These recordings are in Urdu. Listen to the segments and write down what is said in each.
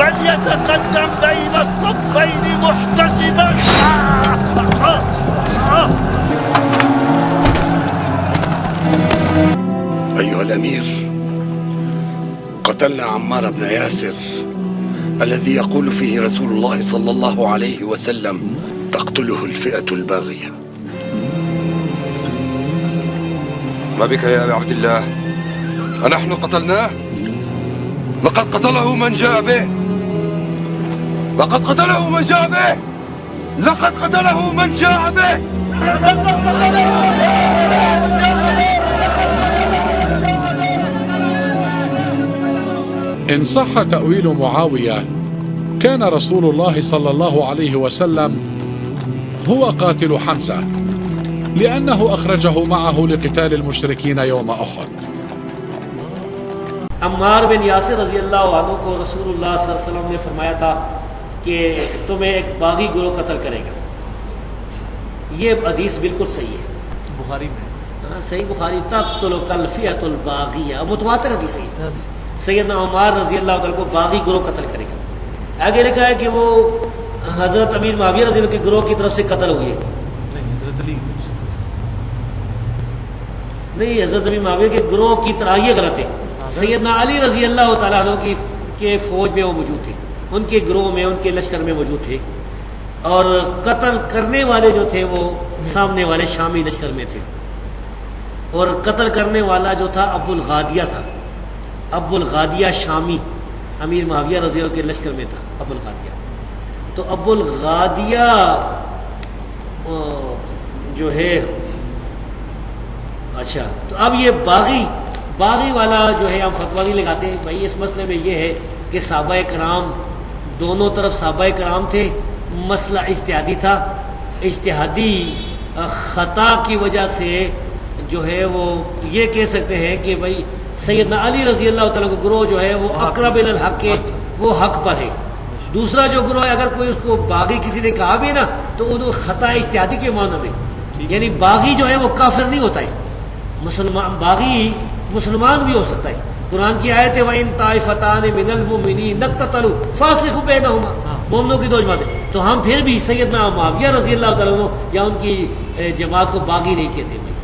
فليتقدم بين الصفين محتسبا. أيها الأمير، قتلنا عمار بن ياسر الذي يقول فيه رسول الله صلى الله عليه وسلم: تقتله الفئة الباغية. ما بك يا أبا عبد الله؟ أنحن قتلناه؟ لقد قتله من جاء به، لقد قتله من جاء به، لقد قتله من جاء به. إن صح تأويل معاوية، كان رسول الله صلى الله عليه وسلم هو قاتل حمزة، لأنه أخرجه معه لقتال المشركين يوم أحد. عمار بن یاسر رضی اللہ عنہ کو رسول اللہ صلی اللہ علیہ وسلم نے فرمایا تھا کہ تمہیں ایک باغی گروہ قتل کرے گا. یہ حدیث بالکل صحیح ہے، بخاری میں صحیح بخاری. تقتلک الفئۃ الباغیہ، متواتر حدیث ہے. سیدنا عمار رضی اللہ عنہ کو باغی گروہ قتل کرے گا. آگے لکھا ہے کہ وہ حضرت امیر معاویہ رضی اللہ عنہ کے گروہ کی طرف سے قتل ہوئے. نہیں، حضرت علی کی طرف سے نہیں، حضرت امیر معاویہ کے گروہ کی طرح. یہ غلط ہے. سیدنا علی رضی اللہ تعالیٰ عنہ کے فوج میں وہ موجود تھے، ان کے گروہ میں، ان کے لشکر میں موجود تھے، اور قتل کرنے والے جو تھے وہ سامنے والے شامی لشکر میں تھے. اور قتل کرنے والا جو تھا ابو الغادیہ تھا. ابو الغادیہ شامی امیر معاویہ رضی اللہ کے لشکر میں تھا. ابو الغادیہ تو ابو الغادیہ جو ہے، اچھا تو اب یہ باغی والا جو ہے ہم فتویٰ نہیں لگاتے بھائی. اس مسئلے میں یہ ہے کہ صحابہ کرام دونوں طرف صحابہ کرام تھے. مسئلہ اجتہادی تھا. اجتہادی خطا کی وجہ سے جو ہے وہ یہ کہہ سکتے ہیں کہ بھائی سیدنا علی رضی اللہ تعالیٰ کا گروہ جو ہے وہ اقرب الی الحق ہے، وہ حق پر ہے. دوسرا جو گروہ ہے، اگر کوئی اس کو باغی کسی نے کہا بھی نا تو وہ خطا اجتہادی کے معنی میں، یعنی باغی جو ہے وہ کافر نہیں ہوتا ہے. باغی مسلمان بھی ہو سکتا ہے. قرآن کی آیت ہے وَإِن طَائِفَتَانِ مِنَ الْمُؤْمِنِينَ اقْتَتَلُوا فَأَصْلِحُوا بَيْنَهُمَا. مومنوں کی دو جماعتیں. تو ہم پھر بھی سیدنا معاویہ رضی اللہ تعالیٰ عنہ یا ان کی جماعت کو باغی نہیں کہتے بھائی.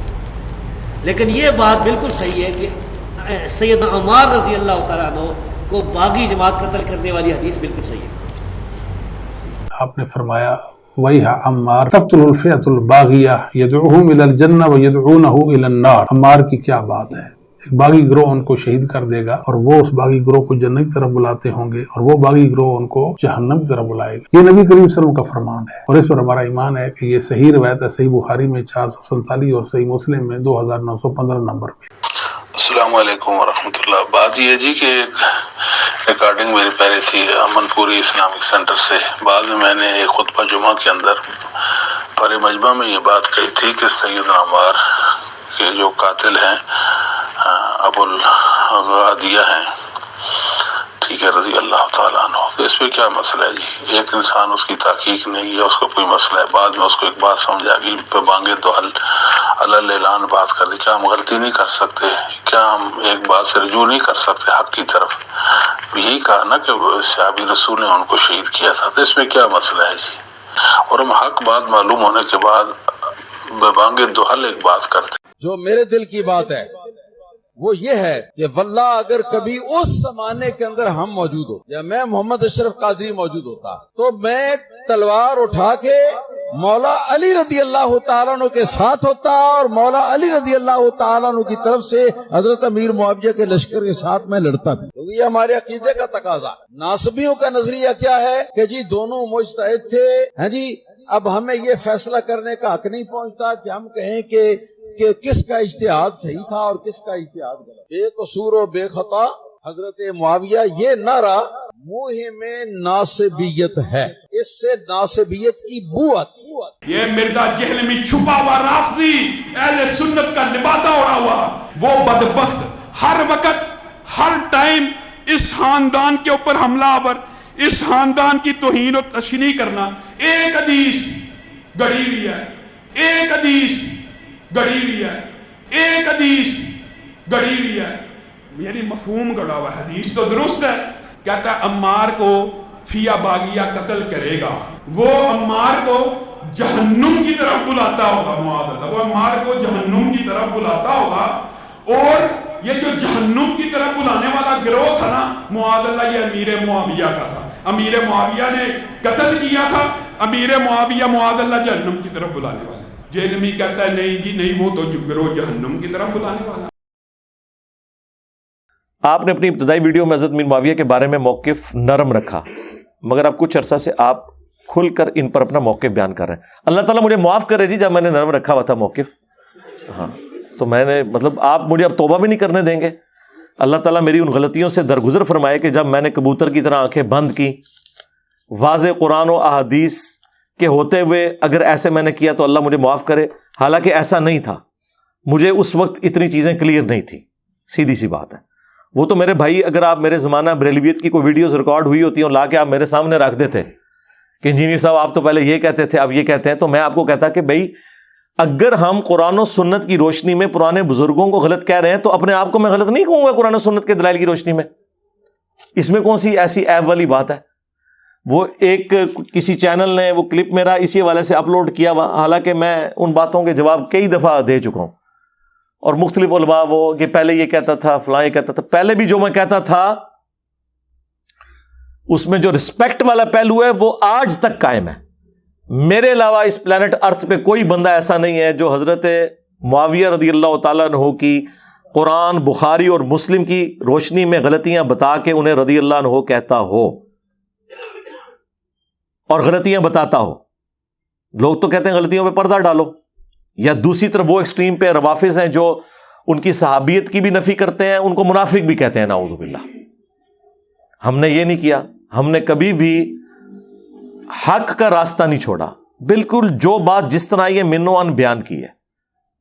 لیکن یہ بات بالکل صحیح ہے کہ سیدنا عمار رضی اللہ تعالیٰ عنہ کو باغی جماعت قتل کرنے والی حدیث بالکل صحیح ہے. آپ نے فرمایا وَيْحَ عمار تقتل الفئۃ الباغیہ يدعوهم الى الجنہ ويدعونه الى النار. عمار کی کیا بات ہے. ایک باغی گروہ ان کو شہید کر دے گا اور وہ اس باغی گروہ کو جنت کی طرف بلاتے ہوں گے، اور وہ باغی گروہ ان کو جہنم کی طرف بلائے گا. یہ نبی کریم صلی اللہ علیہ وسلم کا فرمان ہے، اور اس پر ہمارا ایمان ہے کہ یہ صحیح روایت ہے. صحیح بخاری میں 447 اور صحیح مسلم میں 2915 نمبر پہ. السلام علیکم ورحمۃ اللہ. بات یہ جی کہ ایک ریکارڈنگ میری پہلے تھی امن پوری اسلامک سینٹر سے. بعد میں نے ایک خطبہ جمعہ کے اندر پر مجمع میں یہ بات کہی تھی کہ سیدنا عمار کے جو قاتل ہیں ابو الغادیہ ہیں، ٹھیک ہے، رضی اللہ تعالیٰ عنہ. تو اس پہ کیا مسئلہ ہے جی؟ ایک انسان اس کی تحقیق نہیں ہے، اس کا کوئی مسئلہ ہے، بعد میں اس کو ایک بات سمجھ آ گئی پہ بانگے تو حل اعلان بات کر دی. کیا ہم غلطی نہیں کر سکتے؟ کیا ہم ایک بات سے رجوع نہیں کر سکتے حق کی طرف؟ یہی کہا نا کہ صحابی رسول نے ان کو شہید کیا تھا. تو اس میں کیا مسئلہ ہے جی؟ اور ہم حق بات معلوم ہونے کے بعد بانگے دوحل ایک بات کرتے. جو میرے دل کی بات ہے وہ یہ ہے کہ واللہ اگر کبھی اس زمانے کے اندر ہم موجود ہو یا میں محمد اشرف قادری موجود ہوتا تو میں تلوار اٹھا کے مولا علی رضی اللہ تعالیٰ عنہ کے ساتھ ہوتا اور مولا علی رضی اللہ تعالیٰ عنہ کی طرف سے حضرت امیر معاویہ کے لشکر کے ساتھ میں لڑتا بھی. کیونکہ یہ ہمارے عقیدے کا تقاضا. ناصبیوں کا نظریہ کیا ہے کہ جی دونوں مجتہد تھے. ہاں جی، اب ہمیں یہ فیصلہ کرنے کا حق نہیں پہنچتا کہ ہم کہیں کہ کس کا اجتہاد صحیح تھا اور کس کا اجتہاد غلط. بے قصور و بے خطا حضرت معاویہ، یہ نعرہ مہم ناصبیت ہے. اس سے ناصبیت کی بو آتی. یہ مرزا جہلمی چھپا ہوا رافضی اہل سنت کا لبادہ اڑا ہوا، وہ بدبخت ہر وقت ہر ٹائم اس خاندان کے اوپر حملہ آور، اس خاندان کی توہین و تشنیع کرنا. ایک حدیث گڑھی ہوئی ہے، ایک حدیث گڑھی ہوئی ہے، ایک حدیث گڑھی ہوئی ہے، یعنی مفہوم گڑا ہوا. حدیث تو درست ہے کہتا ہے عمار کو فیا باغیہ قتل کرے گا، وہ عمار کو جہنم کی طرف بلاتا ہوگا، معاذ اللہ، وہ عمار کو جہنم کی طرف بلاتا ہوگا، اور یہ جو جہنم کی طرف بلانے والا گروہ تھا نا معاذ اللہ، یہ امیر معاویہ کا تھا، امیر معاویہ نے قتل کیا تھا، امیر معاویہ معاذ اللہ جہنم کی طرف بلانے والے، جہنمی کہتا ہے نہیں جی نہیں، وہ تو گروہ جہنم کی طرف بلانے والا۔ آپ نے اپنی ابتدائی ویڈیو میں حضرت امیر معاویہ کے بارے میں موقف نرم رکھا، مگر اب کچھ عرصہ سے آپ کھل کر ان پر اپنا موقف بیان کر رہے ہیں۔ اللہ تعالیٰ مجھے معاف کرے جی، جب میں نے نرم رکھا ہوا تھا موقف، ہاں تو میں نے مطلب آپ مجھے اب توبہ بھی نہیں کرنے دیں گے؟ اللہ تعالیٰ میری ان غلطیوں سے درگزر فرمائے کہ جب میں نے کبوتر کی طرح آنکھیں بند کی، واضح قرآن و احادیث کے ہوتے ہوئے اگر ایسے میں نے کیا تو اللہ مجھے معاف کرے، حالانکہ ایسا نہیں تھا، مجھے اس وقت اتنی چیزیں کلیئر نہیں تھی، سیدھی سی بات ہے۔ وہ تو میرے بھائی، اگر آپ میرے زمانہ بریلویت کی کوئی ویڈیوز ریکارڈ ہوئی ہوتی ہیں لا کے آپ میرے سامنے رکھ دیتے کہ انجینئر صاحب آپ تو پہلے یہ کہتے تھے اب یہ کہتے ہیں، تو میں آپ کو کہتا کہ بھائی اگر ہم قرآن و سنت کی روشنی میں پرانے بزرگوں کو غلط کہہ رہے ہیں تو اپنے آپ کو میں غلط نہیں کہوں گا قرآن و سنت کے دلائل کی روشنی میں؟ اس میں کون سی ایسی عیب والی بات ہے؟ وہ ایک کسی چینل نے وہ کلپ میرا اسی حوالے سے اپلوڈ کیا ہوا، حالانکہ میں ان باتوں کے جواب کئی دفعہ دے چکا ہوں، اور مختلف علماء وہ کہ پہلے یہ کہتا تھا فلاں یہ کہتا تھا، پہلے بھی جو میں کہتا تھا اس میں جو رسپیکٹ والا پہلو ہے وہ آج تک قائم ہے۔ میرے علاوہ اس پلانٹ ارتھ پہ کوئی بندہ ایسا نہیں ہے جو حضرت معاویہ رضی اللہ تعالیٰ عنہ کی قرآن، بخاری اور مسلم کی روشنی میں غلطیاں بتا کے انہیں رضی اللہ عنہ کہتا ہو اور غلطیاں بتاتا ہو۔ لوگ تو کہتے ہیں غلطیوں پہ پردہ ڈالو، یا دوسری طرف وہ ایکسٹریم پہ روافظ ہیں جو ان کی صحابیت کی بھی نفی کرتے ہیں، ان کو منافق بھی کہتے ہیں، نعوذ باللہ۔ ہم نے یہ نہیں کیا، ہم نے کبھی بھی حق کا راستہ نہیں چھوڑا، بالکل جو بات جس طرح یہ منو ان بیان کی ہے۔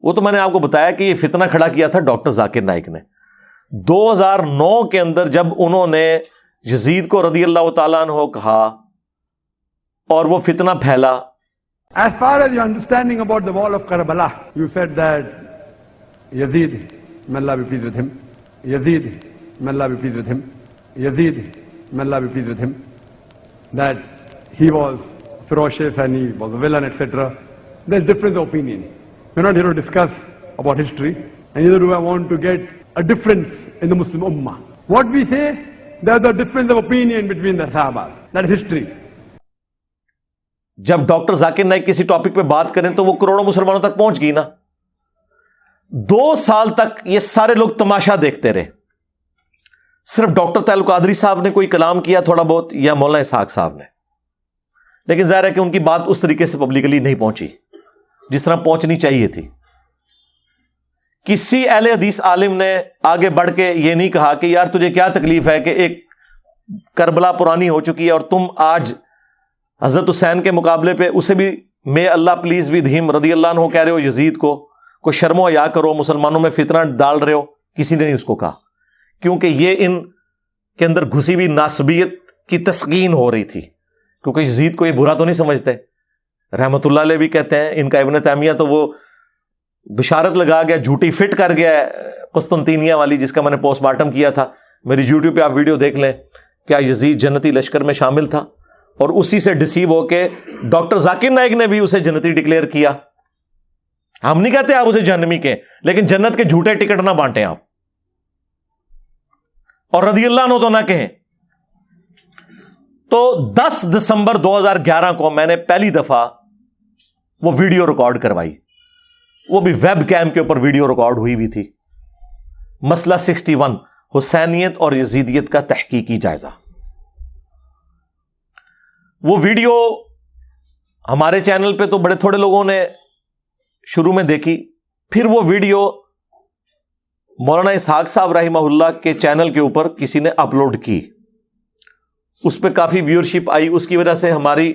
وہ تو میں نے آپ کو بتایا کہ یہ فتنہ کھڑا کیا تھا ڈاکٹر ذاکر نائک نے 2009 کے اندر، جب انہوں نے یزید کو رضی اللہ تعالیٰ عنہ کہا اور وہ فتنہ پھیلا۔ As far as your understanding about the wall of Karbala, you said that Yazid, may Allah be pleased with him, Yazid, may Allah be pleased with him, Yazid, may Allah be pleased with him, that he was ferocious and he was a villain, etc. There's difference of opinion. We're not here to discuss about history, and neither do I want to get a difference in the Muslim Ummah. What we say, there's a difference of opinion between the Sahabas. That is history. جب ڈاکٹر ذاکر نائک کسی ٹاپک پہ بات کریں تو وہ کروڑوں مسلمانوں تک پہنچ گئی نا۔ 2 سال تک یہ سارے لوگ تماشا دیکھتے رہے، صرف ڈاکٹر طاہر القادری صاحب نے کوئی کلام کیا تھوڑا بہت، یا مولانا اسحاق صاحب نے، لیکن ظاہر ہے کہ ان کی بات اس طریقے سے پبلکلی نہیں پہنچی جس طرح پہنچنی چاہیے تھی۔ کسی اہل حدیث عالم نے آگے بڑھ کے یہ نہیں کہا کہ یار تجھے کیا تکلیف ہے کہ ایک کربلا پرانی ہو چکی ہے اور تم آج حضرت حسین کے مقابلے پہ اسے بھی میں اللہ پلیز ود ہم رضی اللہ عنہ کہہ رہے ہو، یزید کو کوئی شرم و حیا کرو، مسلمانوں میں فتنہ ڈال رہے ہو۔ کسی نے نہیں اس کو کہا، کیونکہ یہ ان کے اندر گھسی ہوئی ناسبیت کی تسکین ہو رہی تھی، کیونکہ یزید کو یہ برا تو نہیں سمجھتے۔ رحمت اللہ علیہ بھی کہتے ہیں، ان کا ابن تیمیہ تو وہ بشارت لگا گیا، جھوٹی فٹ کر گیا قسطنطینیہ والی، جس کا میں نے پوسٹ مارٹم کیا تھا، میری یوٹیوب پہ آپ ویڈیو دیکھ لیں، کیا یزید جنتی لشکر میں شامل تھا، اور اسی سے ڈسیو ہو کے ڈاکٹر ذاکر نائک نے بھی اسے جنتی ڈکلیئر کیا۔ ہم نہیں کہتے آپ اسے جہنمی کہیں، لیکن جنت کے جھوٹے ٹکٹ نہ بانٹیں آپ، اور رضی اللہ عنہ تو نہ کہیں۔ تو 10 دسمبر 2011 کو میں نے پہلی دفعہ وہ ویڈیو ریکارڈ کروائی، وہ بھی ویب کیم کے اوپر ویڈیو ریکارڈ ہوئی تھی، مسئلہ 61 حسینیت اور یزیدیت کا تحقیقی جائزہ۔ وہ ویڈیو ہمارے چینل پہ تو بڑے تھوڑے لوگوں نے شروع میں دیکھی، پھر وہ ویڈیو مولانا اسحاق صاحب رحمہ اللہ کے چینل کے اوپر کسی نے اپلوڈ کی، اس پہ کافی ویورشپ آئی، اس کی وجہ سے ہماری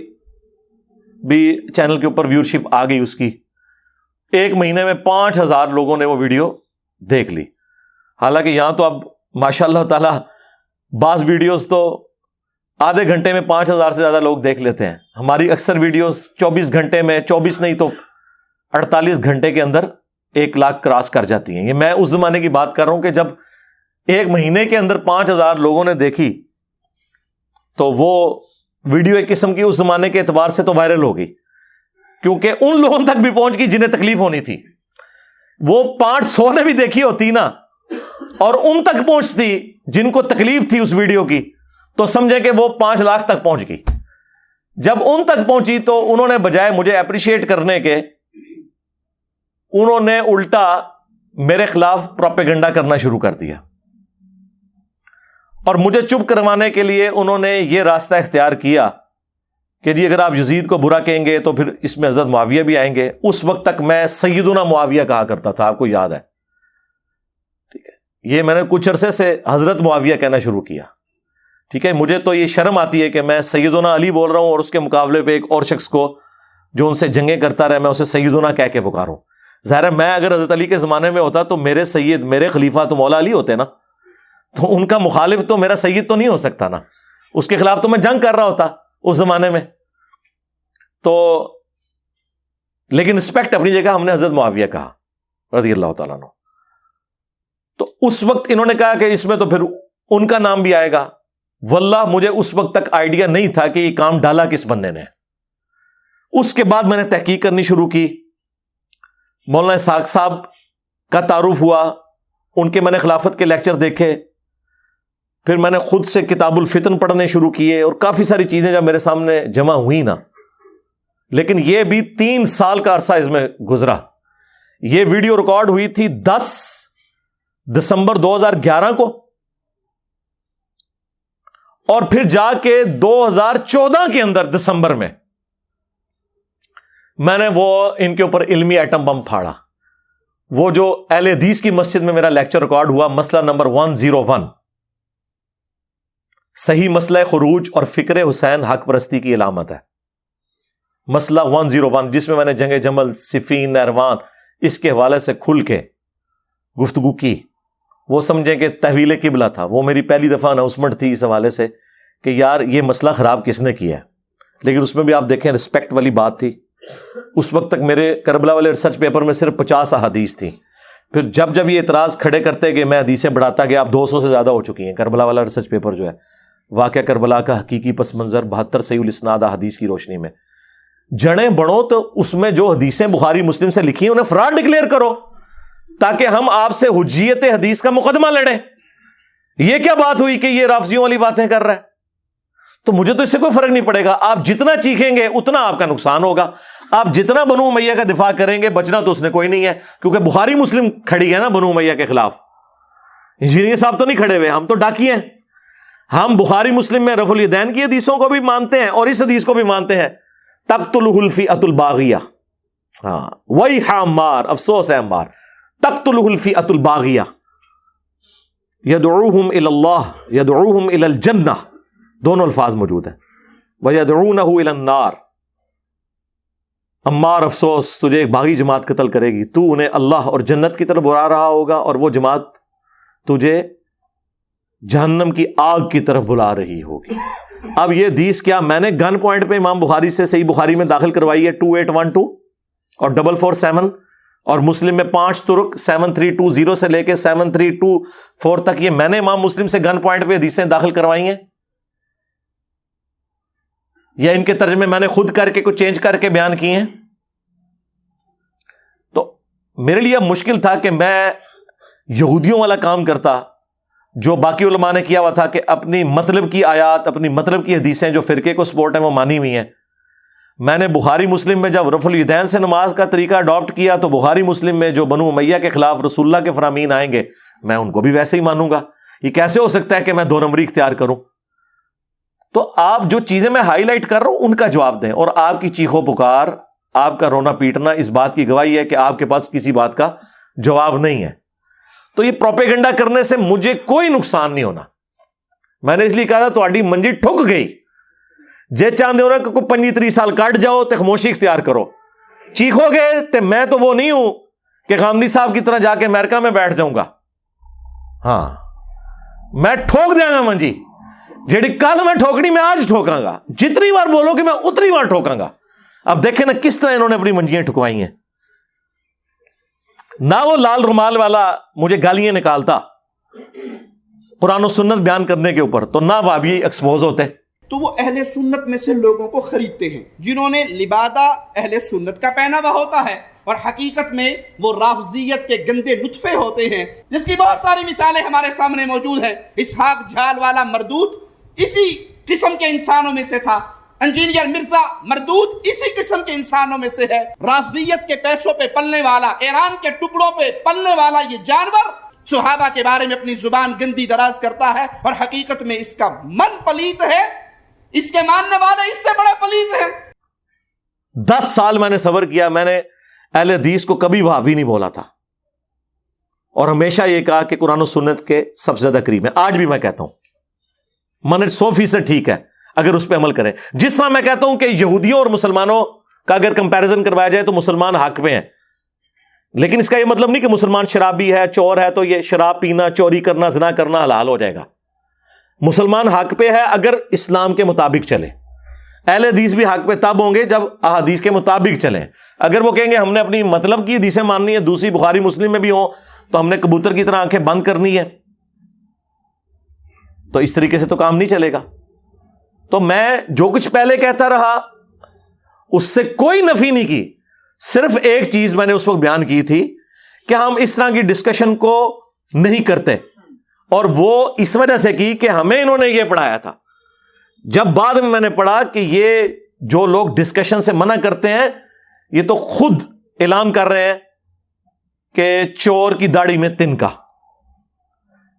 بھی چینل کے اوپر ویورشپ آ گئی اس کی۔ 1 مہینے میں 5000 لوگوں نے وہ ویڈیو دیکھ لی۔ حالانکہ یہاں تو اب ماشاء اللہ تعالی بعض ویڈیوز تو آدھے گھنٹے میں 5000 سے زیادہ لوگ دیکھ لیتے ہیں، ہماری اکثر ویڈیوز 24 گھنٹے میں، 24 نہیں تو 48 گھنٹے کے اندر 1 لاکھ کراس کر جاتی ہیں۔ یہ میں اس زمانے کی بات کر رہا ہوں کہ جب 1 مہینے کے اندر 5000 لوگوں نے دیکھی تو وہ ویڈیو ایک قسم کی اس زمانے کے اعتبار سے تو وائرل ہو گئی، کیونکہ ان لوگوں تک بھی پہنچ گئی جنہیں تکلیف ہونی تھی. وہ 500 نے بھی دیکھی ہوتی نا اور ان تک پہنچتی جن کو تکلیف تھی اس ویڈیو کی، تو سمجھیں کہ وہ 5 لاکھ تک پہنچ گئی. جب ان تک پہنچی تو انہوں نے بجائے مجھے اپریشیٹ کرنے کے، انہوں نے الٹا میرے خلاف پروپیگنڈا کرنا شروع کر دیا. اور مجھے چپ کروانے کے لیے انہوں نے یہ راستہ اختیار کیا کہ جی اگر آپ یزید کو برا کہیں گے تو پھر اس میں حضرت معاویہ بھی آئیں گے. اس وقت تک میں سیدنا معاویہ کہا کرتا تھا، آپ کو یاد ہے، ٹھیک ہے. یہ میں نے کچھ عرصے سے حضرت معاویہ کہنا شروع کیا، ٹھیک ہے. مجھے تو یہ شرم آتی ہے کہ میں سیدنا علی بول رہا ہوں اور اس کے مقابلے پہ ایک اور شخص کو جو ان سے جنگیں کرتا رہا میں اسے سیدنا کہہ کے پکاروں. ظاہر ہے میں اگر حضرت علی کے زمانے میں ہوتا تو میرے سید، میرے خلیفہ تو مولا علی ہوتے نا، تو ان کا مخالف تو میرا سید تو نہیں ہو سکتا نا، اس کے خلاف تو میں جنگ کر رہا ہوتا اس زمانے میں. تو لیکن رسپیکٹ اپنی جگہ ہم نے حضرت معاویہ کہا رضی اللہ تعالیٰ عنہ. تو اس وقت انہوں نے کہا کہ اس میں تو پھر ان کا نام بھی آئے گا. واللہ مجھے اس وقت تک آئیڈیا نہیں تھا کہ یہ کام ڈالا کس بندے نے. اس کے بعد میں نے تحقیق کرنی شروع کی. مولانا اسحاق صاحب کا تعارف ہوا، ان کے میں نے خلافت کے لیکچر دیکھے، پھر میں نے خود سے کتاب الفتن پڑھنے شروع کیے اور کافی ساری چیزیں جب میرے سامنے جمع ہوئی نا. لیکن یہ بھی 3 سال کا عرصہ اس میں گزرا. یہ ویڈیو ریکارڈ ہوئی تھی 10 دسمبر 2011 کو، اور پھر جا کے 2014 کے اندر دسمبر میں نے وہ ان کے اوپر علمی ایٹم بم پھاڑا. وہ جو اہل حدیث کی مسجد میں میرا لیکچر ریکارڈ ہوا، مسئلہ نمبر 101، صحیح مسئلہ خروج اور فکر حسین حق پرستی کی علامت ہے. مسئلہ 101 جس میں نے جنگ جمل، صفین، نہروان اس کے حوالے سے کھل کے گفتگو کی. وہ سمجھیں کہ تحویل قبلہ تھا. وہ میری پہلی دفعہ اناؤنسمنٹ تھی اس حوالے سے کہ یار یہ مسئلہ خراب کس نے کیا ہے. لیکن اس میں بھی آپ دیکھیں رسپیکٹ والی بات تھی. اس وقت تک میرے کربلا والے ریسرچ پیپر میں صرف 50 احادیث تھیں. پھر جب یہ اعتراض کھڑے کرتے کہ میں حدیثیں بڑھاتا گیا، اب 200 سے زیادہ ہو چکی ہیں. کربلا والا ریسرچ پیپر جو ہے، واقعہ کربلا کا حقیقی پس منظر 72 صحیح الاسناد احادیث کی روشنی میں جڑیں بڑھو، تو اس میں جو حدیثیں بخاری مسلم سے لکھی ہیں انہیں فراڈ ڈکلیئر کرو تاکہ ہم آپ سے حجیت حدیث کا مقدمہ لڑیں. یہ کیا بات ہوئی کہ یہ رافضیوں والی باتیں کر رہا ہے؟ تو مجھے تو اس سے کوئی فرق نہیں پڑے گا. آپ جتنا چیخیں گے اتنا آپ کا نقصان ہوگا. آپ جتنا بنو امیہ کا دفاع کریں گے بچنا تو اس نے کوئی نہیں ہے، کیونکہ بخاری مسلم کھڑی ہے نا بنو امیہ کے خلاف. انجینئر صاحب تو نہیں کھڑے ہوئے، ہم تو ڈاکی ہیں. ہم بخاری مسلم میں رفع الیدین کی حدیثوں کو بھی مانتے ہیں اور اس حدیث کو بھی مانتے ہیں، تقتلہ الفئۃ الباغیہ. ہاں وہی عمار، افسوس ہے عمار. تقتلہ الفئۃ الباغیہ یدعوہم الی اللہ یدعوہم الی الجنہ، دونوں الفاظ موجود ہیں، ویدعونہ الی النار. عمار افسوس، تجھے ایک باغی جماعت قتل کرے گی، تو انہیں اللہ اور جنت کی طرف بلا رہا ہوگا اور وہ جماعت تجھے جہنم کی آگ کی طرف بلا رہی ہوگی. اب یہ حدیث کیا میں نے گن پوائنٹ پہ امام بخاری سے صحیح بخاری میں داخل کروائی ہے 2812 اور 447، اور مسلم میں 5 طرق 7320 سے لے کے 7324 تک. یہ میں نے امام مسلم سے گن پوائنٹ پہ حدیثیں داخل کروائی ہیں یا ان کے ترجمے میں نے خود کر کے کچھ چینج کر کے بیان کیے ہیں؟ تو میرے لیے اب مشکل تھا کہ میں یہودیوں والا کام کرتا جو باقی علماء نے کیا ہوا تھا کہ اپنی مطلب کی آیات، اپنی مطلب کی حدیثیں جو فرقے کو سپورٹ ہیں وہ مانی ہوئی ہیں. میں نے بخاری مسلم میں جب رفع الیدین سے نماز کا طریقہ اڈاپٹ کیا تو بخاری مسلم میں جو بنو امیہ کے خلاف رسول اللہ کے فرامین آئیں گے میں ان کو بھی ویسے ہی مانوں گا. یہ کیسے ہو سکتا ہے کہ میں 2 نمبری اختیار کروں؟ تو آپ جو چیزیں میں ہائی لائٹ کر رہا ہوں ان کا جواب دیں، اور آپ کی چیخو پکار، آپ کا رونا پیٹنا اس بات کی گواہی ہے کہ آپ کے پاس کسی بات کا جواب نہیں ہے. تو یہ پروپیگنڈا کرنے سے مجھے کوئی نقصان نہیں ہونا. میں نے اس لیے کہا تھا تو منجی ٹھک گئی جے چاندے ہو رہا کہ کوئی 25-30 سال کٹ جاؤ تو خاموشی اختیار کرو. چیخو گے تو میں تو وہ نہیں ہوں کہ غامدی صاحب کی طرح جا کے امریکہ میں بیٹھ جاؤں گا. ہاں میں ٹھوک دیا گا منجی، جیڑی کل میں ٹھوکڑی میں آج ٹھوکاں گا. جتنی بار بولو کہ میں اتنی بار ٹھوکاں گا. اب دیکھیں نا کس طرح انہوں نے اپنی منجیاں ٹھکوائی ہیں. نہ وہ لال رومال والا مجھے گالیاں نکالتا قرآن و سنت بیان کرنے کے اوپر، تو نہ وہابی ایکسپوز ہوتے. تو وہ اہل سنت میں سے لوگوں کو خریدتے ہیں جنہوں نے لبادہ اہل سنت کا پہنا ہوا ہوتا ہے، اور حقیقت میں وہ رافضیت کے گندے نطفے ہوتے ہیں، جس کی بہت ساری مثالیں ہمارے سامنے موجود ہیں۔ اسحاق جھال والا مردود اسی قسم کے انسانوں میں سے تھا، انجینئر مرزا مردود اسی قسم کے انسانوں میں سے ہے۔ رافضیت کے پیسوں پہ پلنے والا، ایران کے ٹکڑوں پہ پلنے والا یہ جانور صحابہ کے بارے میں اپنی زبان گندی دراز کرتا ہے، اور حقیقت میں اس کا من پلیت ہے، اس کے ماننے والے اس سے بڑے پلیت ہیں۔ 10 سال میں نے صبر کیا، میں نے اہل حدیث کو کبھی وہابی نہیں بولا تھا، اور ہمیشہ یہ کہا کہ قرآن و سنت کے سب سے زیادہ قریب ہے۔ آج بھی میں کہتا ہوں منہج 100% ٹھیک ہے اگر اس پہ عمل کریں۔ جس طرح میں کہتا ہوں کہ یہودیوں اور مسلمانوں کا اگر کمپیریزن کروایا جائے تو مسلمان حق پہ ہیں، لیکن اس کا یہ مطلب نہیں کہ مسلمان شرابی ہے، چور ہے، تو یہ شراب پینا، چوری کرنا، زنا کرنا حلال ہو جائے گا۔ مسلمان حق پہ ہے اگر اسلام کے مطابق چلے۔ اہل حدیث بھی حق پہ تب ہوں گے جب احادیث کے مطابق چلیں۔ اگر وہ کہیں گے ہم نے اپنی مطلب کی حدیثیں ماننی ہے، دوسری بخاری مسلم میں بھی ہوں، تو ہم نے کبوتر کی طرح آنکھیں بند کرنی ہے، تو اس طریقے سے تو کام نہیں چلے گا۔ تو میں جو کچھ پہلے کہتا رہا اس سے کوئی نفی نہیں کی، صرف ایک چیز میں نے اس وقت بیان کی تھی کہ ہم اس طرح کی ڈسکشن کو نہیں کرتے، اور وہ اس وجہ سے کی کہ ہمیں انہوں نے یہ پڑھایا تھا۔ جب بعد میں نے پڑھا کہ یہ جو لوگ ڈسکشن سے منع کرتے ہیں یہ تو خود اعلان کر رہے ہیں کہ چور کی داڑھی میں تنکا،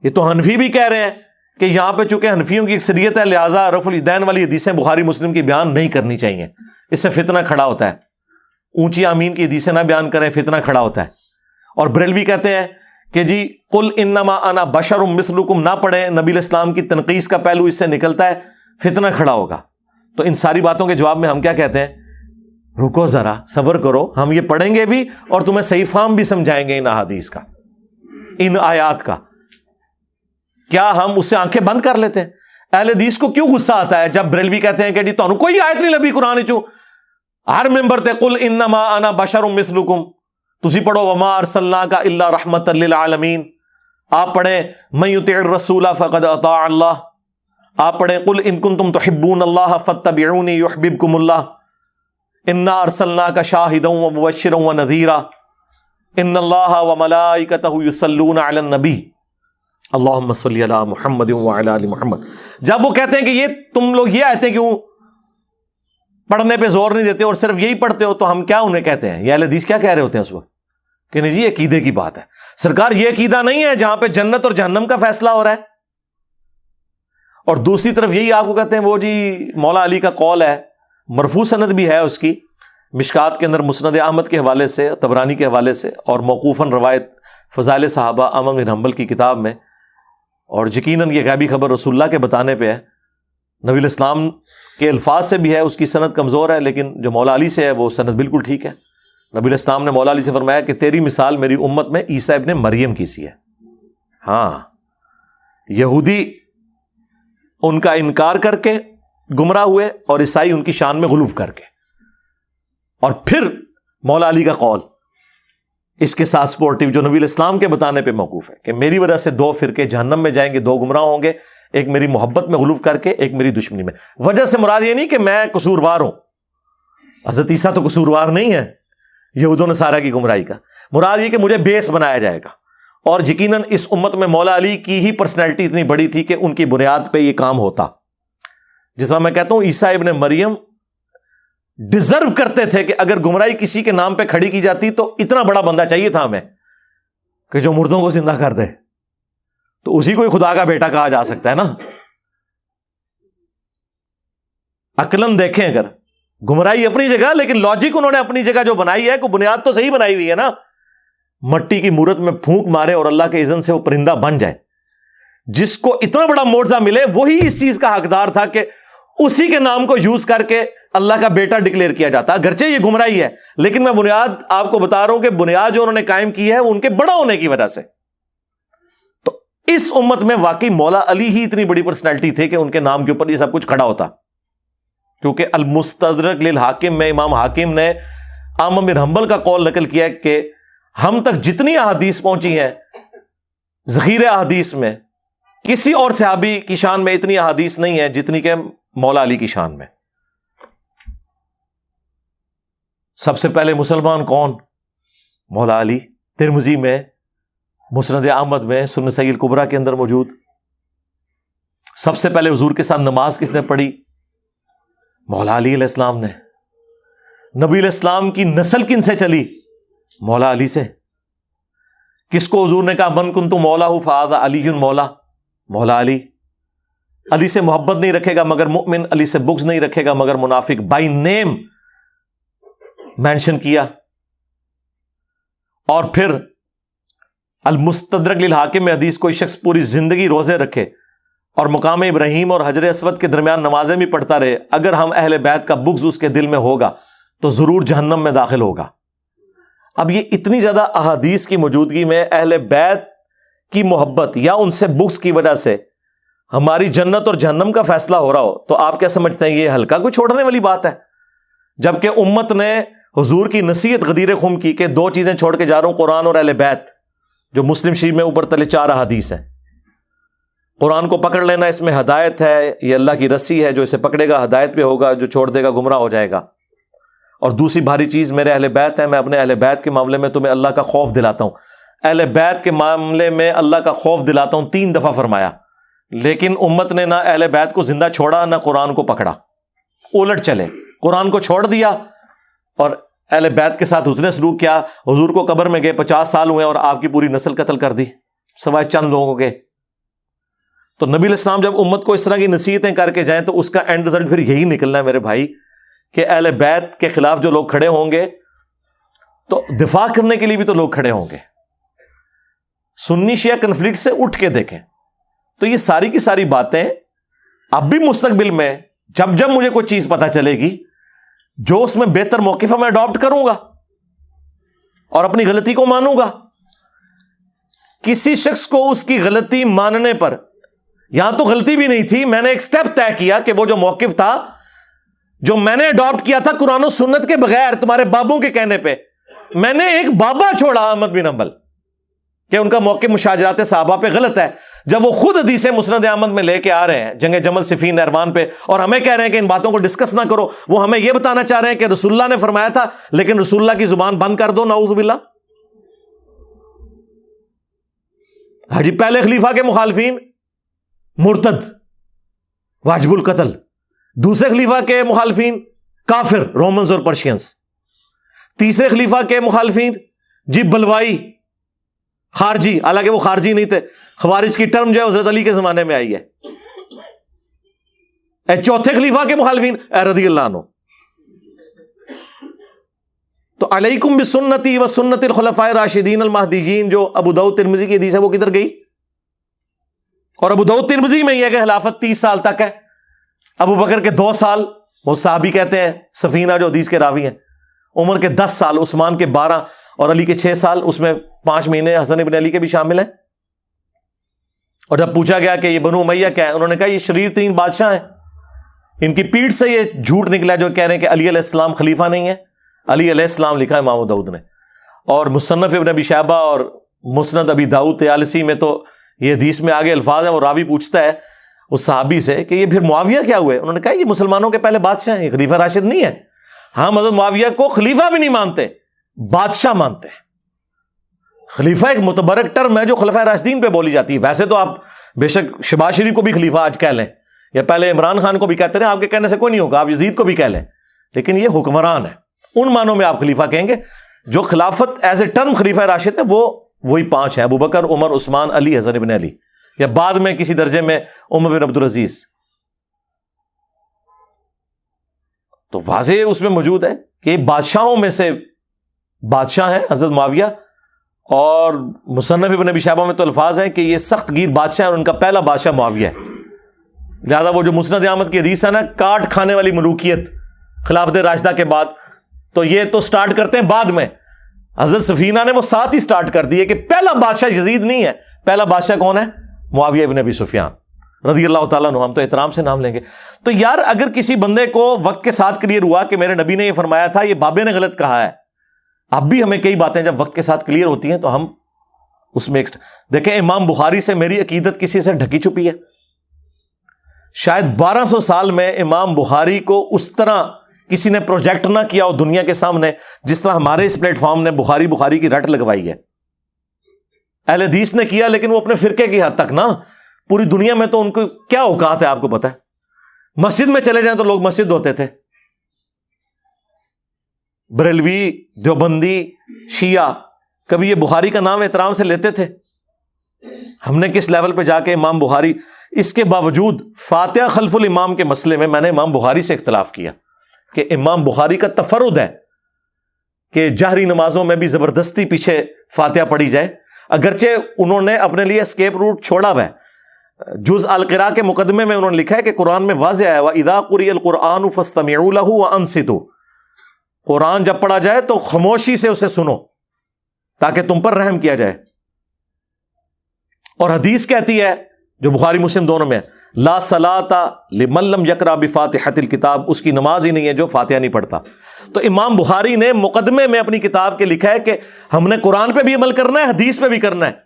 یہ تو حنفی بھی کہہ رہے ہیں کہ یہاں پہ چونکہ حنفیوں کی اکثریت ہے لہٰذا رفع الیدین والی حدیثیں بخاری مسلم کی بیان نہیں کرنی چاہیے، اس سے فتنہ کھڑا ہوتا ہے۔ اونچی آمین کی حدیثیں نہ بیان کریں، فتنہ کھڑا ہوتا ہے۔ اور بریلوی کہتے ہیں کہ جی قل انما انا بشر مثلکم نہ پڑھیں، نبی الاسلام کی تنقیص کا پہلو اس سے نکلتا ہے، فتنہ کھڑا ہوگا۔ تو ان ساری باتوں کے جواب میں ہم کیا کہتے ہیں؟ رکو ذرا، صبر کرو، ہم یہ پڑھیں گے بھی اور تمہیں صحیح فہم بھی سمجھائیں گے ان احادیث کا، ان آیات کا۔ کیا ہم اس سے آنکھیں بند کر لیتے ہیں؟ اہل حدیث کو کیوں غصہ آتا ہے جب بریلوی کہتے ہیں کہ جی تانوں کوئی آیت نہیں لبھی قرآن چوں، ہر ممبر تے قل انما انا بشر مثلکم، تسی پڑھو وما ارسلناک الا رحمۃ للعالمین، آپ پڑھیں من یطع الرسول فقد اطاع اللہ، آپ پڑھیں قل ان کنتم تحبون اللہ فاتبعونی یحببکم اللہ، انا ارسلناک شاہدا ومبشرا ونذیرا، ان اللہ وملائکتہ یصلون علی النبی اللہم صلی علی محمد وعلی آل محمد۔ جب وہ کہتے ہیں کہ یہ تم لوگ یہ آیتیں کیوں پڑھنے پہ زور نہیں دیتے اور صرف یہی پڑھتے ہو، تو ہم کیا انہیں کہتے ہیں؟ یہ اہل حدیث کیا کہہ رہے ہوتے ہیں اس وقت کہ نہیں جی یہ عقیدے کی بات ہے۔ سرکار یہ عقیدہ نہیں ہے جہاں پہ جنت اور جہنم کا فیصلہ ہو رہا ہے، اور دوسری طرف یہی آپ کو کہتے ہیں وہ جی مولا علی کا قول ہے، مرفوع سند بھی ہے اس کی، مشکات کے اندر مسند احمد کے حوالے سے، طبرانی کے حوالے سے، اور موقوفاً روایت فضائل صحابہ احمد بن حنبل کی کتاب میں، اور یقیناً یہ غیبی خبر رسول اللہ کے بتانے پہ ہے، نبی الاسلام کے الفاظ سے بھی ہے، اس کی سند کمزور ہے، لیکن جو مولا علی سے ہے وہ سند بالکل ٹھیک ہے۔ نبی الاسلام نے مولا علی سے فرمایا کہ تیری مثال میری امت میں عیسیٰ ابن مریم کی سی ہے۔ ہاں، یہودی ان کا انکار کر کے گمراہ ہوئے اور عیسائی ان کی شان میں غلو کر کے، اور پھر مولا علی کا قول اس کے ساتھ سپورٹیو جو نبی الاسلام کے بتانے پہ موقوف ہے کہ میری وجہ سے 2 فرقے جہنم میں جائیں گے، 2 گمراہ ہوں گے، ایک میری محبت میں غلو کر کے، ایک میری دشمنی میں۔ وجہ سے مراد یہ نہیں کہ میں قصوروار ہوں، حضرت عیسیٰ تو قصوروار نہیں ہے یہود و نصارہ کی گمراہی کا، مراد یہ کہ مجھے بیس بنایا جائے گا۔ اور یقیناً اس امت میں مولا علی کی ہی پرسنالٹی اتنی بڑی تھی کہ ان کی بنیاد پہ یہ کام ہوتا۔ جس طرح میں کہتا ہوں عیسیٰ ابن مریم ڈیزرو کرتے تھے کہ اگر گمراہی کسی کے نام پہ کھڑی کی جاتی تو اتنا بڑا بندہ چاہیے تھا ہمیں کہ جو مردوں کو زندہ کر دے، تو اسی کو ہی خدا کا بیٹا کہا جا سکتا ہے نا۔ عقلاً دیکھیں، اگر گمراہی اپنی جگہ، لیکن لاجک انہوں نے اپنی جگہ جو بنائی ہے، کو بنیاد تو صحیح بنائی ہوئی ہے نا۔ مٹی کی مورت میں پھونک مارے اور اللہ کے اذن سے وہ پرندہ بن جائے، جس کو اتنا بڑا معجزہ ملے، وہی اس چیز کا حقدار تھا کہ اسی کے نام کو یوز کر کے اللہ کا بیٹا ڈکلیئر کیا جاتا۔ اگرچہ یہ گمراہی ہے، لیکن میں بنیاد آپ کو بتا رہا ہوں کہ بنیاد جو انہوں نے قائم کی ہے وہ ان کے بڑا ہونے کی وجہ سے۔ تو اس امت میں واقعی مولا علی ہی اتنی بڑی پرسنالٹی تھے کہ ان کے نام کے اوپر یہ سب کچھ کھڑا ہوتا، کیونکہ المستدرک للحاکم میں امام حاکم نے احمد بن حنبل کا قول نقل کیا کہ ہم تک جتنی احادیث پہنچی ہیں ذخیرہ احادیث میں کسی اور صحابی کی شان میں اتنی احادیث نہیں ہے جتنی کہ مولا علی کی شان میں. سب سے پہلے مسلمان کون؟ مولا علی. ترمذی میں، مسند احمد میں، سنن نسائی الکبریٰ کے اندر موجود. سب سے پہلے حضور کے ساتھ نماز کس نے پڑھی؟ مولا علی علیہ السلام نے. نبی علیہ السلام کی نسل کن سے چلی؟ مولا علی سے. کس کو حضور نے کہا من کنت مولا فہذا علی مولا؟ مولا علی. علی سے محبت نہیں رکھے گا مگر مؤمن، علی سے بغض نہیں رکھے گا مگر منافق. بائی نیم مینشن کیا. اور پھر المستدرک للحاکم میں حدیث، کوئی شخص پوری زندگی روزے رکھے اور مقام ابراہیم اور حجر اسود کے درمیان نمازیں بھی پڑھتا رہے، اگر ہم اہل بیت کا بغض اس کے دل میں ہوگا تو ضرور جہنم میں داخل ہوگا. اب یہ اتنی زیادہ احادیث کی موجودگی میں اہل بیت کی محبت یا ان سے بغض کی وجہ سے ہماری جنت اور جہنم کا فیصلہ ہو رہا ہو، تو آپ کیا سمجھتے ہیں یہ ہلکا کوئی چھوڑنے والی بات ہے؟ جبکہ امت نے حضور کی نصیحت غدیر خم کی کہ 2 چیزیں چھوڑ کے جا رہا ہوں، قرآن اور اہل بیت، جو مسلم شریف میں اوپر تلے 4 احادیث ہیں. قرآن کو پکڑ لینا، اس میں ہدایت ہے، یہ اللہ کی رسی ہے، جو اسے پکڑے گا ہدایت پہ ہوگا، جو چھوڑ دے گا گمراہ ہو جائے گا. اور دوسری بھاری چیز میرے اہل بیت ہیں، میں اپنے اہل بیت کے معاملے میں تمہیں اللہ کا خوف دلاتا ہوں. اہل بیت کے معاملے میں اللہ کا خوف دلاتا ہوں 3 دفعہ فرمایا. لیکن امت نے نہ اہل بیت کو زندہ چھوڑا نہ قرآن کو پکڑا، الٹ چلے. قرآن کو چھوڑ دیا اور اہل بیت کے ساتھ حسن سلوک کیا. حضور کو قبر میں گئے 50 سال ہوئے اور آپ کی پوری نسل قتل کر دی سوائے چند لوگوں کے. تو نبی علیہ السلام جب امت کو اس طرح کی نصیحتیں کر کے جائیں تو اس کا اینڈ رزلٹ پھر یہی نکلنا ہے میرے بھائی کہ اہل بیت کے خلاف جو لوگ کھڑے ہوں گے تو دفاع کرنے کے لیے بھی تو لوگ کھڑے ہوں گے. سنی شیعہ کنفلکٹ سے اٹھ کے دیکھیں تو یہ ساری کی ساری باتیں اب بھی مستقبل میں جب جب مجھے کوئی چیز پتہ چلے گی جو اس میں بہتر موقف ہے میں اڈاپٹ کروں گا اور اپنی غلطی کو مانوں گا. کسی شخص کو اس کی غلطی ماننے پر، یہاں تو غلطی بھی نہیں تھی، میں نے ایک سٹیپ طے کیا کہ وہ جو موقف تھا جو میں نے اڈاپٹ کیا تھا قرآن و سنت کے بغیر تمہارے بابوں کے کہنے پہ، میں نے ایک بابا چھوڑا احمد بن حنبل کہ ان کا موقف مشاجرات صحابہ پہ غلط ہے، جب وہ خود حدیث مسند احمد میں لے کے آ رہے ہیں جنگ جمل صفین نہروان پہ، اور ہمیں کہہ رہے ہیں کہ ان باتوں کو ڈسکس نہ کرو. وہ ہمیں یہ بتانا چاہ رہے ہیں کہ رسول اللہ نے فرمایا تھا لیکن رسول اللہ کی زبان بند کر دو، نعوذ باللہ. حاجی پہلے خلیفہ کے مخالفین مرتد واجب القتل، دوسرے خلیفہ کے مخالفین کافر رومنز اور پرشینز، تیسرے خلیفہ کے مخالفین جی بلوائی خارجی، حالانکہ وہ خارجی نہیں تھے، خوارج کی ٹرم جو ہے حضرت علی کے زمانے میں آئی ہے. چوتھے خلیفہ کے مخالفین رضی اللہ عنہ. تو علیکم بسنتی و سنت الخلفاء الراشدین المہدیین جو ابو داؤد ترمذی کی حدیث ہے وہ کدھر گئی؟ اور ابو داؤد ترمذی میں یہ کہ خلافت 30 سال تک ہے، ابو بکر کے 2 سال، وہ صحابی کہتے ہیں سفینہ جو حدیث کے راوی ہیں، عمر کے 10 سال، عثمان کے 12 اور علی کے 6 سال، اس میں 5 مہینے حسن ابن علی کے بھی شامل ہیں. اور جب پوچھا گیا کہ یہ بنو امیہ کیا ہے، انہوں نے کہا یہ شریر 3 بادشاہ ہیں، ان کی پیٹھ سے یہ جھوٹ نکلا جو کہہ رہے ہیں کہ علی علیہ السلام خلیفہ نہیں ہے. علی علیہ السلام لکھا ہے امام داؤد نے، اور مصنف ابن ابی شیبہ اور مسند ابی داؤد طیالسی میں تو یہ حدیث میں آگے الفاظ ہیں. وہ راوی پوچھتا ہے اس صحابی سے کہ یہ پھر معاویہ کیا ہوئے؟ انہوں نے کہا یہ مسلمانوں کے پہلے بادشاہ ہیں، یہ خلیفہ راشد نہیں ہے. ہم حضرت معاویہ کو خلیفہ بھی نہیں مانتے، بادشاہ مانتے ہیں. خلیفہ ایک متبرک ٹرم ہے جو خلفائے راشدین پہ بولی جاتی ہے. ویسے تو آپ بے شک شباز شریف کو بھی خلیفہ آج کہہ لیں، یا پہلے عمران خان کو بھی کہتے رہے، آپ کے کہنے سے کوئی نہیں ہوگا، آپ یزید کو بھی کہہ لیں، لیکن یہ حکمران ہے، ان معنوں میں آپ خلیفہ کہیں گے. جو خلافت ایز اے ٹرم خلیفہ راشد ہے وہ وہی 5 ہیں، ابو بکر، عمر، عثمان، علی، حسن ابن علی، یا بعد میں کسی درجے میں عمر بن عبدالعزیز. تو واضح اس میں موجود ہے کہ بادشاہوں میں سے بادشاہ ہیں حضرت معاویہ. اور مصنف ابن ابی شیبہ میں تو الفاظ ہیں کہ یہ سخت گیر بادشاہ ہیں اور ان کا پہلا بادشاہ معاویہ ہے. لہذا وہ جو مسند احمد کی حدیث ہے نا، کاٹ کھانے والی ملوکیت خلافت راشدہ کے بعد، تو یہ تو سٹارٹ کرتے ہیں بعد میں. حضرت سفینہ نے وہ ساتھ ہی سٹارٹ کر دی ہے کہ پہلا بادشاہ یزید نہیں ہے، پہلا بادشاہ کون ہے؟ معاویہ ابن ابی سفیان رضی اللہ تعالیٰ عنہ. ہم تو احترام سے نام لیں گے. تو یار اگر کسی بندے کو وقت کے ساتھ کلیئر ہوا کہ میرے نبی نے یہ فرمایا تھا، یہ بابے نے غلط کہا ہے، اب بھی ہمیں کئی باتیں جب وقت کے ساتھ کلیئر ہوتی ہیں تو ہم اس میں دیکھیں امام بخاری سے میری عقیدت کسی سے ڈھکی چھپی ہے؟ شاید 1200 سال میں امام بخاری کو اس طرح کسی نے پروجیکٹ نہ کیا ہو دنیا کے سامنے جس طرح ہمارے اس پلیٹ فارم نے بخاری کی رٹ لگوائی ہے. اہل حدیث نے کیا لیکن وہ اپنے فرقے کی حد تک نا، پوری دنیا میں تو ان کو کیا اوقات ہے آپ کو پتا ہے. مسجد میں چلے جائیں تو لوگ مسجد ہوتے تھے، بریلوی، دیوبندی، شیعہ، کبھی یہ بخاری کا نام احترام سے لیتے تھے؟ ہم نے کس لیول پہ جا کے امام بخاری، اس کے باوجود فاتحہ خلف الامام کے مسئلے میں نے امام بخاری سے اختلاف کیا کہ امام بخاری کا تفرد ہے کہ جہری نمازوں میں بھی زبردستی پیچھے فاتحہ پڑھی جائے، اگرچہ انہوں نے اپنے لیے اسکیپ روٹ چھوڑا ہوا ہے. جز القراء کے مقدمے میں انہوں نے لکھا ہے کہ قرآن میں واضح ہے وَإِذَا قُرِئَ الْقُرْآنُ فَاسْتَمِعُوا لَهُ وَأَنصِتُوا، قرآن جب پڑھا جائے تو خاموشی سے اسے سنو تاکہ تم پر رحم کیا جائے. اور حدیث کہتی ہے جو بخاری مسلم دونوں میں ہے، لا صلاۃ لمن لم یقرأ بفاتحۃ الکتاب، اس کی نماز ہی نہیں ہے جو فاتحہ نہیں پڑھتا. تو امام بخاری نے مقدمے میں اپنی کتاب کے لکھا ہے کہ ہم نے قرآن پہ بھی عمل کرنا ہے، حدیث پہ بھی کرنا ہے.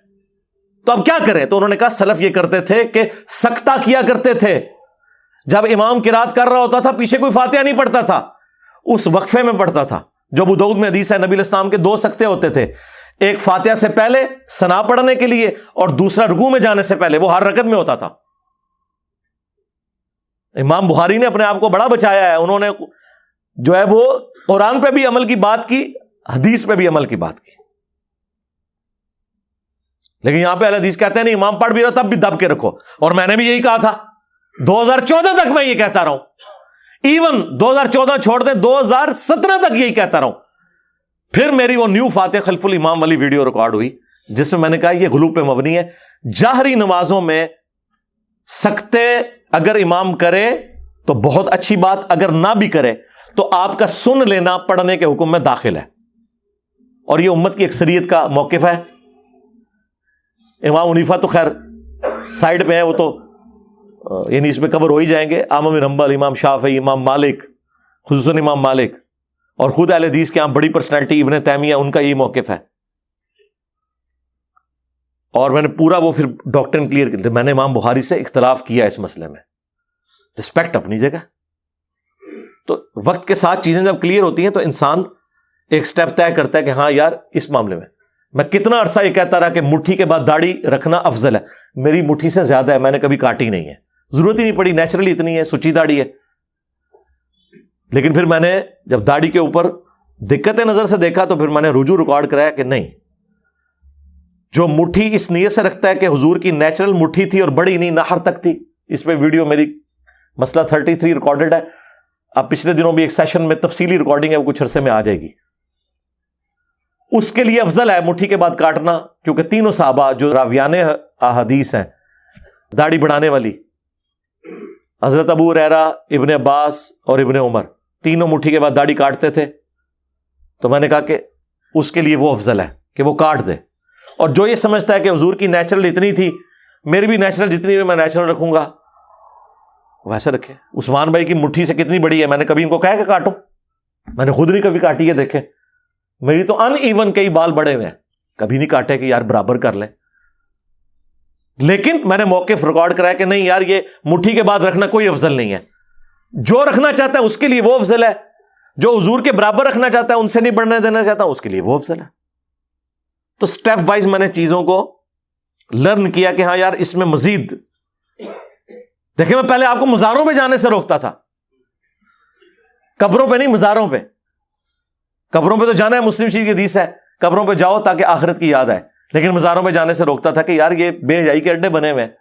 تو اب کیا کریں؟ تو انہوں نے کہا سلف یہ کرتے تھے کہ سکتہ کیا کرتے تھے. جب امام قرات کر رہا ہوتا تھا پیچھے کوئی فاتحہ نہیں پڑھتا تھا، اس وقفے میں پڑھتا تھا. جو ابو داؤد میں حدیث ہے نبی علیہ السلام کے 2 سکتے ہوتے تھے، ایک فاتحہ سے پہلے ثنا پڑھنے کے لیے اور دوسرا رکوع میں جانے سے پہلے، وہ ہر رکعت میں ہوتا تھا. امام بخاری نے اپنے آپ کو بڑا بچایا ہے، انہوں نے جو ہے وہ قرآن پہ بھی عمل کی بات کی، حدیث پہ بھی عمل کی بات کی. لیکن یہاں پہ اہل حدیث کہتے ہیں نہیں، امام پڑھ بھی رہا تب بھی دب کے رکھو. اور میں نے بھی یہی کہا تھا 2014 تک، میں یہ کہتا رہا ہوں، ایون 2014 چھوڑ دیں 2017 تک یہی کہتا رہا ہوں. پھر میری وہ نیو فاتح خلف الامام والی ویڈیو ریکارڈ ہوئی جس میں میں نے کہا یہ غلو پہ مبنی ہے. جہری نمازوں میں سکتے اگر امام کرے تو بہت اچھی بات، اگر نہ بھی کرے تو آپ کا سن لینا پڑھنے کے حکم میں داخل ہے، اور یہ امت کی اکثریت کا موقف ہے. امام حنیفہ تو خیر سائڈ پہ ہے، وہ تو یعنی اس میں کور ہو ہی جائیں گے. احمد بن حنبل، امام شافعی، امام مالک، خصوصاً امام مالک، اور خود اہل حدیث کے یہاں بڑی پرسنالٹی ابن تیمیہ، ان کا یہی موقف ہے. اور میں نے پورا وہ پھر ڈاکٹرن کلیئر کیا. میں نے امام بخاری سے اختلاف کیا اس مسئلے میں، رسپیکٹ اپنی جگہ. تو وقت کے ساتھ چیزیں جب کلیئر ہوتی ہیں تو انسان ایک سٹیپ طے کرتا ہے کہ ہاں یار اس معاملے میں کتنا عرصہ یہ کہتا رہا کہ مٹھی کے بعد داڑھی رکھنا افضل ہے. میری مٹھی سے زیادہ ہے، میں نے کبھی کاٹی نہیں ہے، ضرورت ہی نہیں پڑی، نیچرلی اتنی ہے، سچی داڑھی ہے. لیکن پھر میں نے جب داڑھی کے اوپر دقت نظر سے دیکھا تو پھر میں نے رجوع ریکارڈ کرایا کہ نہیں، جو مٹھی اس نیت سے رکھتا ہے کہ حضور کی نیچرل مٹھی تھی اور بڑی نہیں، نہر تک تھی. اس پہ ویڈیو میری مسئلہ 33 ریکارڈڈ ہے. اب پچھلے دنوں بھی ایک سیشن میں تفصیلی ریکارڈنگ ہے، وہ کچھ عرصے میں آ جائے گی. اس کے لیے افضل ہے مٹھی کے بعد کاٹنا، کیونکہ تینوں صحابہ جو راویان احادیث ہیں داڑھی بڑھانے والی، حضرت ابو ہریرہ، ابن عباس اور ابن عمر، تینوں مٹھی کے بعد داڑھی کاٹتے تھے. تو میں نے کہا کہ اس کے لیے وہ افضل ہے کہ وہ کاٹ دے. اور جو یہ سمجھتا ہے کہ حضور کی نیچرل اتنی تھی، میری بھی نیچرل جتنی ہوئی میں نیچرل رکھوں گا، ویسے رکھے. عثمان بھائی کی مٹھی سے کتنی بڑی ہے، میں نے کبھی ان کو کہا کہ کاٹو، میں نے خود نہیں کبھی کاٹی ہے. دیکھیں میری تو ان ایون کئی بال بڑے ہوئے ہیں، کبھی نہیں کاٹے کہ یار برابر کر لیں. لیکن میں نے موقف ریکارڈ کرایا کہ نہیں یار یہ مٹھی کے بعد رکھنا کوئی افضل نہیں ہے. جو رکھنا چاہتا ہے اس کے لیے وہ افضل ہے، جو حضور کے برابر رکھنا چاہتا ہے، ان سے نہیں بڑھنے دینا چاہتا، اس کے لیے وہ افضل ہے. تو سٹیپ وائز میں نے چیزوں کو لرن کیا کہ ہاں یار اس میں مزید. دیکھیں میں پہلے آپ کو مزاروں پہ جانے سے روکتا تھا، قبروں پہ نہیں، مزاروں پہ. قبروں پہ تو جانا ہے، مسلم شریف کی حدیث ہے قبروں پہ جاؤ تاکہ آخرت کی یاد آئے. لیکن مزاروں پہ جانے سے روکتا تھا کہ یار یہ بے حیائی کے اڈے بنے ہوئے ہیں،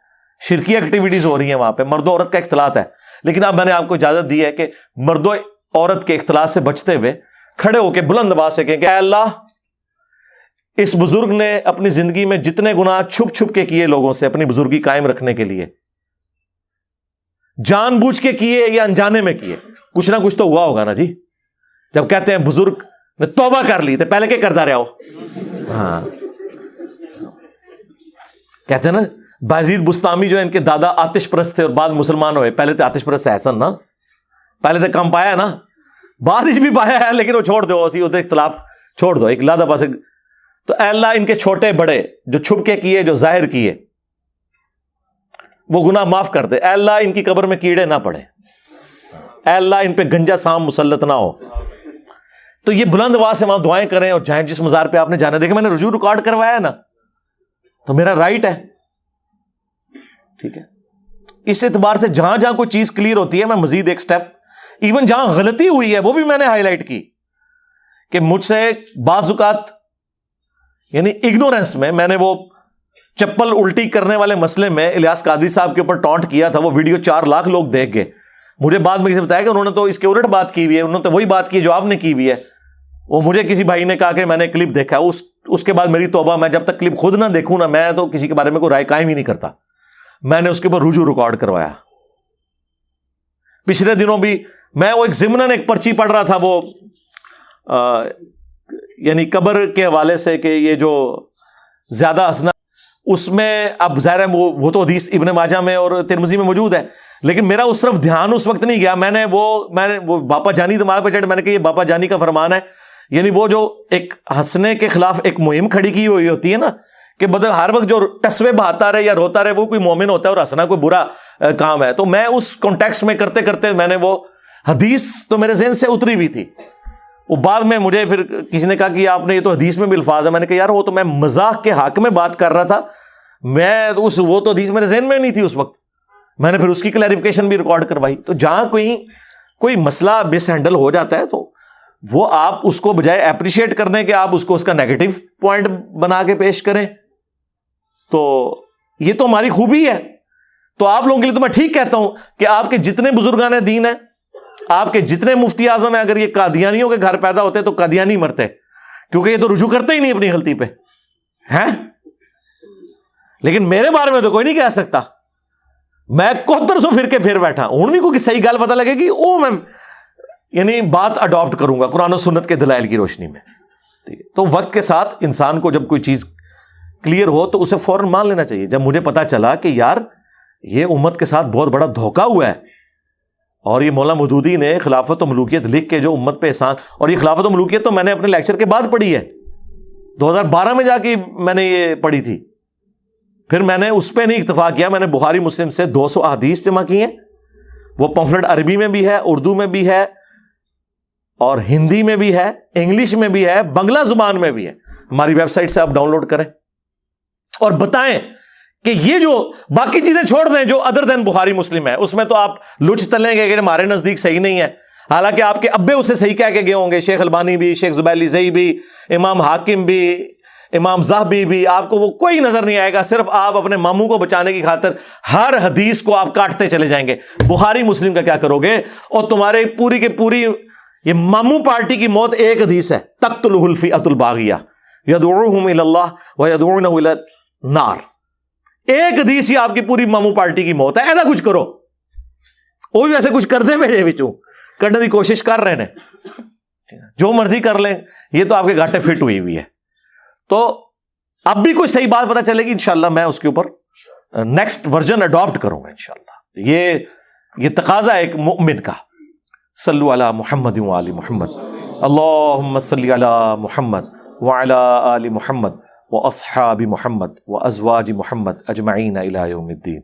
شرکی ایکٹیویٹیز ہو رہی ہیں وہاں پہ، مرد و عورت کا اختلاط ہے. لیکن اب میں نے آپ کو اجازت دی ہے کہ مرد و عورت کے اختلاط سے بچتے ہوئے کھڑے ہو کے بلند آواز سے کہیں کہ اے اللہ، اس بزرگ نے اپنی زندگی میں جتنے گناہ چھپ چھپ کے کیے لوگوں سے اپنی بزرگی قائم رکھنے کے لیے، جان بوجھ کے کیے یا انجانے میں کیے، کچھ نہ کچھ تو ہوا ہوگا نا جی. جب کہتے ہیں بزرگ نے توبہ کر لی تو پہلے کیا کرتا رہا ہو. ہاں کہتے ہیں نا بازید بستامی جو ہے ان کے دادا آتش پرست تھے اور بعد مسلمان ہوئے. پہلے تو آتش پرست احسن نا، پہلے تو کم پایا نا، بعد بھی پایا ہے، لیکن وہ چھوڑ دو، اسی ہوتے اختلاف چھوڑ دو. ایک لادہ پاس تو اے اللہ ان کے چھوٹے بڑے جو چھپ کے کیے جو ظاہر کیے وہ گناہ معاف کر دے. اے اللہ ان کی قبر میں کیڑے نہ پڑے. اے اللہ ان پہ گنجا سام مسلط نہ ہو. تو یہ بلند آواز سے وہاں دعائیں کریں اور جائیں جس مزار پہ آپ نے جانا. دیکھیں میں نے رجوع ریکارڈ کروایا نا, تو میرا رائٹ ہے, ٹھیک ہے. اس اعتبار سے جہاں جہاں کوئی چیز کلیئر ہوتی ہے میں مزید ایک سٹیپ, ایون جہاں غلطی ہوئی ہے وہ بھی میں نے ہائی لائٹ کی کہ مجھ سے بعض اوقات یعنی اگنورینس میں نے وہ چپل الٹی کرنے والے مسئلے میں الیاس قادری صاحب کے اوپر ٹونٹ کیا تھا. وہ ویڈیو 4 لاکھ لوگ دیکھ گئے. مجھے بعد میں کسی نے بتایا کہ انہوں نے تو اس کے الٹ بات کی ہوئی ہے, انہوں نے تو وہی بات کی جو آپ نے کی ہوئی ہے. وہ مجھے کسی بھائی نے کہا کہ میں نے کلپ دیکھا, اس کے بعد میری توبہ, میں جب تک کلپ خود نہ دیکھوں نا میں تو کسی کے بارے میں کوئی رائے قائم ہی نہیں کرتا. میں نے اس کے اوپر رجوع ریکارڈ کروایا. پچھلے دنوں بھی میں وہ ایک ضمناً ایک پرچی پڑھ رہا تھا, وہ یعنی قبر کے حوالے سے کہ یہ جو زیادہ ہنسنا, اس میں اب ظاہر ہے وہ تو حدیث ابن ماجہ میں اور ترمذی میں موجود ہے, لیکن میرا اس طرف دھیان اس وقت نہیں گیا. میں نے وہ باپا جانی دماغ پہ چڑھ, میں نے کہا یہ باپا جانی کا فرمان ہے, یعنی وہ جو ایک ہنسنے کے خلاف ایک مہم کھڑی کی ہوئی ہوتی ہے نا, کہ بدل ہر وقت جو ٹسوے بہاتا رہے یا روتا رہے وہ کوئی مومن ہوتا ہے اور ہنسنا کوئی برا کام ہے. تو میں اس کانٹیکسٹ میں کرتے کرتے میں نے وہ حدیث تو میرے ذہن سے اتری ہوئی تھی. وہ بعد میں مجھے پھر کسی نے کہا کہ آپ نے یہ تو حدیث میں بھی الفاظ ہے. میں نے کہا یار وہ تو میں مذاق کے حق میں بات کر رہا تھا, میں وہ تو حدیث میرے ذہن میں نہیں تھی اس وقت. میں نے پھر اس کی کلیریفیکیشن بھی ریکارڈ کروائی. تو جہاں کوئی مسئلہ مس ہینڈل ہو جاتا ہے تو وہ آپ اس کو بجائے اپریشیٹ کرنے کے آپ اس کو اس کا نیگیٹو پوائنٹ بنا کے پیش کریں, تو یہ تو ہماری خوبی ہے. تو آپ لوگوں کے لیے تو میں ٹھیک کہتا ہوں کہ آپ کے جتنے بزرگان دین ہیں, آپ کے جتنے مفتی اعظم ہیں, اگر یہ قادیانیوں کے گھر پیدا ہوتے تو قادیانی مرتے, کیونکہ یہ تو رجوع کرتے ہی نہیں اپنی غلطی پہ ہیں. لیکن میرے بارے میں تو کوئی نہیں کہہ سکتا, میں 7100 فرقے پھر بیٹھا ہوں بھی کوئی صحیح گل پتہ لگے گی وہ میں یعنی بات اڈاپٹ کروں گا قرآن و سنت کے دلائل کی روشنی میں. تو وقت کے ساتھ انسان کو جب کوئی چیز کلیئر ہو تو اسے فوراً مان لینا چاہیے. جب مجھے پتا چلا کہ یار یہ امت کے ساتھ بہت بڑا دھوکہ ہوا ہے, اور یہ مولانا مودودی نے خلافت و ملوکیت لکھ کے جو امت پہ احسان, اور یہ خلافت و ملوکیت تو میں نے اپنے لیکچر کے بعد پڑھی ہے, 2012 میں جا کے میں نے یہ پڑھی تھی. پھر میں نے اس پہ نہیں اکتفا کیا, میں نے بخاری مسلم سے 200 احادیث جمع کی ہیں. وہ پمفلٹ عربی میں بھی ہے, اردو میں بھی ہے, اور ہندی میں بھی ہے, انگلش میں بھی ہے, بنگلہ زبان میں بھی ہے. ہماری ویب سائٹ سے آپ ڈاؤن لوڈ کریں اور بتائیں کہ یہ جو باقی چیزیں چھوڑ دیں جو ادر دین بخاری مسلم ہے, اس میں تو آپ لچ تلیں گے کہ ہمارے نزدیک صحیح نہیں ہے, حالانکہ آپ کے ابے اسے صحیح کہہ کے گئے ہوں گے. شیخ البانی بھی, شیخ زبیلی زئی بھی, امام حاکم بھی, امام زاہبی بھی, آپ کو وہ کوئی نظر نہیں آئے گا. صرف آپ اپنے ماموں کو بچانے کی خاطر ہر حدیث کو آپ کاٹتے چلے جائیں گے. بخاری مسلم کا کیا کرو گے؟ اور تمہارے پوری کے پوری یہ ماموں پارٹی کی موت ایک حدیث ہے, تقتلہ الفئۃ الباغیہ یدعوہم الی اللہ ویدعونہ الی النار. ایک حدیث ہی آپ کی پوری ماموں پارٹی کی موت ہے. ایسا کچھ کرو, وہ بھی ویسے کچھ کر دیں میرے بچوں, کرنے کی کوشش کر رہے ہیں, جو مرضی کر لیں, یہ تو آپ کے گھاٹے فٹ ہوئی ہوئی ہے. تو اب بھی کوئی صحیح بات پتہ چلے گی انشاءاللہ میں اس کے اوپر نیکسٹ ورژن اڈاپٹ کروں گا انشاءاللہ. یہ تقاضا ہے ایک مومن کا. صلو علی محمد و آل محمد, اللہم صلی علی محمد وعلی آل محمد واصحاب محمد وازواج محمد اجمعین الی یوم الدین.